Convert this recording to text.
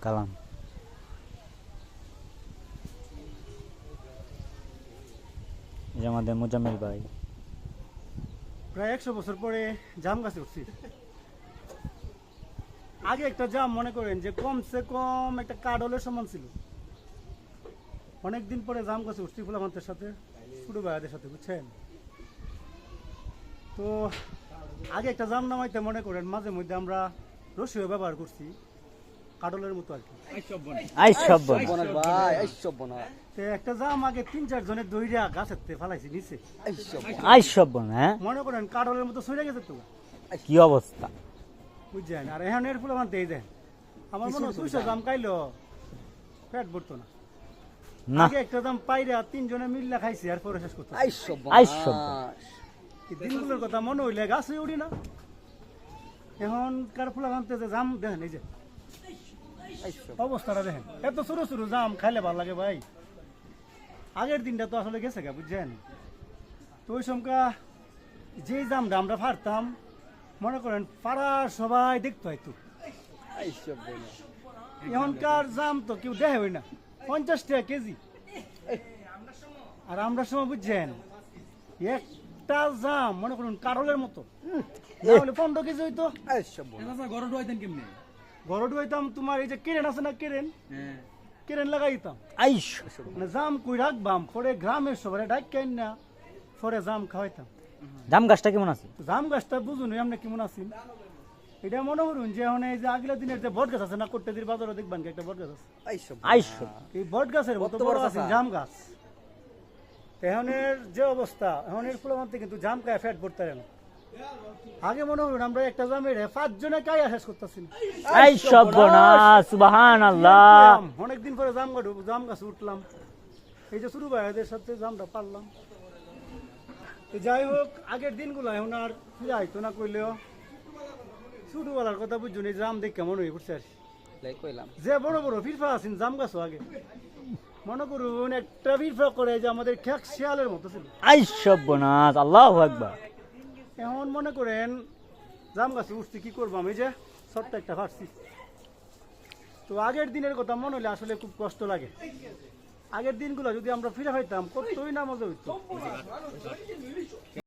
কালাম এই যে আমাদের মোজাম্মেল ভাই প্রায় 100 বছর পরে জাম গাছে উঠছি। আগে একটা জাম মনে করেন যে কমসে কম একটা কাডলের সমান ছিল। অনেকদিন পরে জাম গাছে উঠছি ফুলামান্তের সাথে, ছোটো ভাইয়াদের সাথে, বুঝছেন? তো আগে একটা জাম নামাইতে মনে করেন মাঝে মধ্যে আমরা রশিও ব্যবহার করছি, কাডলের মতো আর কি। তো একটা জাম আগে 3-4 জনের দইরা গাছের থেকে ফালাইছি নিচে, মনে করেন কাডলের মতো সরে গেছে। তো কি অবস্থা বুঝছেন? আর এখন এর ফুলামান্তে এই দেন, আমার মনে হয় 200 জাম খাইলো পেট ভরতো না। আগে একটা জাম পাইরা 3 জনে মিল্লা খাইছি আর পরে শেষ করতে। দিনগুলোর কথা মনে হইলে গাছে উড়ি না। এখন কার ফুলামান্তে যে জাম দেখেন, এই যে অবস্থাটা দেখেন, এত ছোট ছোট জাম খাইলে ভালো লাগে ভাই। আগের দিনটা তো আসলে গেছে গা, বুঝছেন? তো ওই সমকা যে জামটা আমরা ফাড়তাম মনে করেন পাড়ার সবাই দেখতো হয়তো। এখনকার জাম তো কেউ দেখে হই না, 50 টাকা কেজি। আর আমরা সময় বুঝছেন একটা জাম মনে করুন কারলের মতো, 15 কেজি হইতো। গরু হইতাম তোমার এই যে কেরেন আছে না, কেরেন লাগাইতাম। মানে জাম কই রাখবাম, পরে গ্রামের সবাই ডাকেন না, পরে জাম খাওয়াইতাম। জাম গাছটা কেমন আছে? জাম গাছটা বুঝুন আমরা কেমন আছি। এটা মনে করুন যে এখন এই যে আগলা দিনের যে বট গাছ আছে না, কোট্টেদির বাজারে দেখবেন একটা বট গাছ আছে, এই বট গাছের মতো বড় আছে জাম গাছ। এখনের যে অবস্থা, এখনের ফুলামান্তে কিন্তু জাম খায় ফ্যাট পড়তে না। আগে মনে করুন আমরা একটা জামের 5 জনে খাই শেষ করতেছি। অনেকদিন পরে জাম গাছ উঠলাম, এই যে শুরু ভাইদের সাথে জামটা পারলাম। যাই হোক, আগের দিনগুলো এখন আর ফিরে আইতো না কইলেও ছোটবেলার কথা বুঝুন। এই জাম দেখে মনে হয়ে পড়ছে আর যে বড় বড় ফিরফা আছেন জাম গাছ আগে মনে করুন একটা ফিরফা করে যে আমাদের খেক শিয়ালের মতো ছিল। আল্লাহু আকবার। এখন মনে করেন জাম গাছে উঠছি, কি করবো আমি, যে ছোট্ট একটা ফাটছি। তো আগের দিনের কথা মনে হলে আসলে খুব কষ্ট লাগে। আগের দিনগুলো যদি আমরা ফিরে পাইতাম কতই না মজা হইতো।